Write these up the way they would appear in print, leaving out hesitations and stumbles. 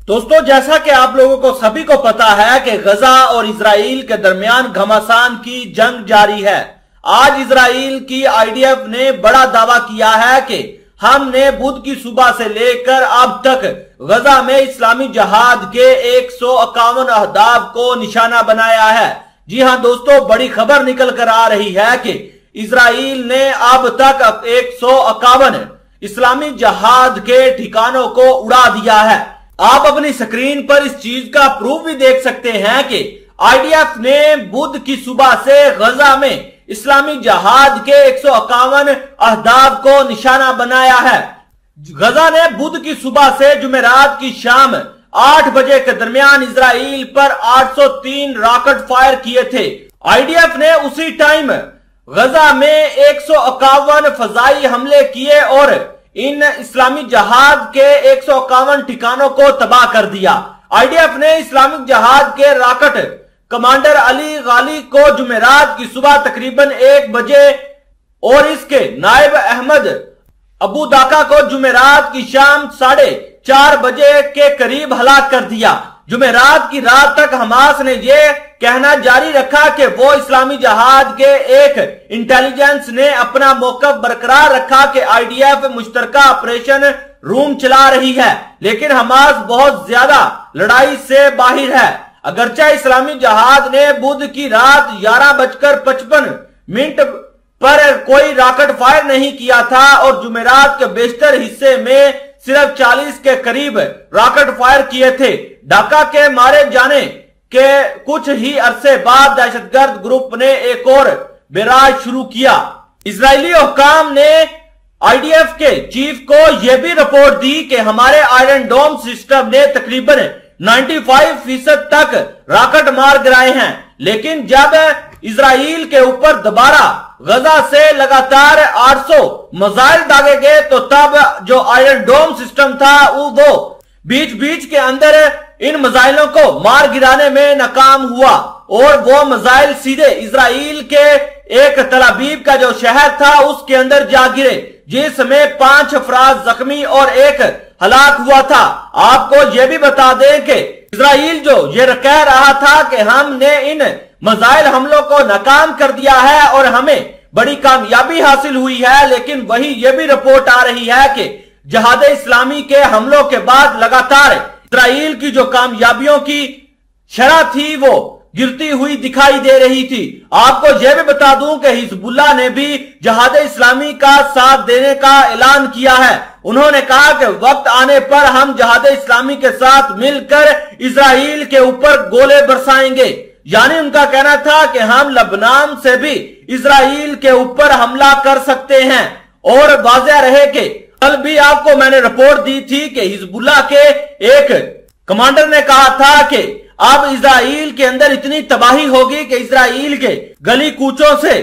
दोस्तों, जैसा कि आप लोगों को सभी को पता है कि गजा और इजराइल के दरमियान घमासान की जंग जारी है। आज इजराइल की आईडीएफ ने बड़ा दावा किया है कि हमने बुध की सुबह से लेकर अब तक गजा में इस्लामी जहाद के 151 अहदाफ को निशाना बनाया है। जी हां दोस्तों, बड़ी खबर निकल कर आ रही है कि इजराइल ने अब तक 151 इस्लामी जहाद के ठिकानों को उड़ा दिया है। आप अपनी स्क्रीन पर इस चीज का प्रूफ भी देख सकते हैं कि आईडीएफ ने बुध की सुबह से गजा में इस्लामी जहाद के 151 अहदाफ को निशाना बनाया है। गजा ने बुध की सुबह से जुमेरात की शाम 8 बजे के दरमियान इजराइल पर 803 रॉकेट फायर किए थे। आईडीएफ ने उसी टाइम गजा में 151 फजाई हमले किए और इन इस्लामी जहाद के 151 ठिकानों को तबाह कर दिया। आईडीएफ ने इस्लामिक जहाद के रॉकेट कमांडर अली गाली को जुमेरात की सुबह तकरीबन 1 बजे और इसके नायब अहमद अबू दाका को जुमेरात की शाम 4:30 बजे के करीब हलाक कर दिया। जुमेरात की रात तक हमास ने यह कहना जारी रखा कि वो इस्लामी जहाद के एक इंटेलिजेंस ने अपना मौकफ बरकरार रखा कि आईडीएफ मुश्तरका ऑपरेशन रूम चला रही है, लेकिन हमास बहुत ज्यादा लड़ाई से बाहर है। अगरचे इस्लामी जहाद ने बुध की रात 11:55 पर कोई रॉकेट फायर नहीं किया था और जुमेरात के बेशतर हिस्से में सिर्फ 40 के करीब रॉकेट फायर किए थे। ढाका के मारे जाने के कुछ ही अरसे बाद दहशतगर्द ग्रुप ने एक और बेराज शुरू किया। इजरायली हुक्काम ने आईडीएफ के चीफ को यह भी रिपोर्ट दी कि हमारे आयरन डोम सिस्टम ने तकरीबन 95% तक रॉकेट मार गिराए हैं, लेकिन जब इजराइल के ऊपर दोबारा गजा से लगातार 800 मिसाइल दागे गए तो तब जो आयरन डोम सिस्टम था वो बीच बीच के अंदर इन मिसाइलों को मार गिराने में नाकाम हुआ और वो मिसाइल सीधे इजराइल के एक तल अवीव का जो शहर था उसके अंदर जा गिरे, जिसमें 5 अफराद जख्मी और 1 हलाक हुआ था। आपको यह भी बता दें कि इजराइल जो ये कह रहा था कि हमने इन मिसाइल हमलों को नाकाम कर दिया है और हमें बड़ी कामयाबी हासिल हुई है, लेकिन वही ये भी रिपोर्ट आ रही है कि जहाद इस्लामी के हमलों के बाद लगातार इजराइल की जो कामयाबियों की शरह थी वो गिरती हुई दिखाई दे रही थी। आपको यह भी बता दूं कि हिजबुल्लाह ने भी जहाद इस्लामी का साथ देने का ऐलान किया है। उन्होंने कहा कि वक्त आने पर हम जहाद इस्लामी के साथ मिलकर इजराइल के ऊपर गोले बरसाएंगे। यानी उनका कहना था कि हम लबनान से भी इजराइल के ऊपर हमला कर सकते हैं। और वाज़ेह रहे कि कल भी आपको मैंने रिपोर्ट दी थी कि हिजबुल्लाह के एक कमांडर ने कहा था कि अब इजराइल के अंदर इतनी तबाही होगी कि इजराइल के गली कूचों से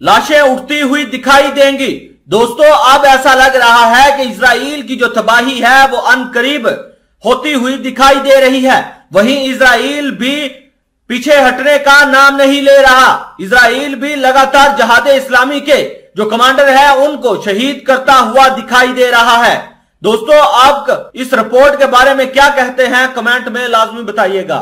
लाशें उठती हुई दिखाई देंगी। दोस्तों, अब ऐसा लग रहा है कि इजराइल की जो तबाही है वो अनकरीब होती हुई दिखाई दे रही है। वहीं इजराइल भी पीछे हटने का नाम नहीं ले रहा। इजराइल भी लगातार जहाद इस्लामी के जो कमांडर है उनको शहीद करता हुआ दिखाई दे रहा है। दोस्तों, आप इस रिपोर्ट के बारे में क्या कहते हैं कमेंट में लाजमी बताइएगा।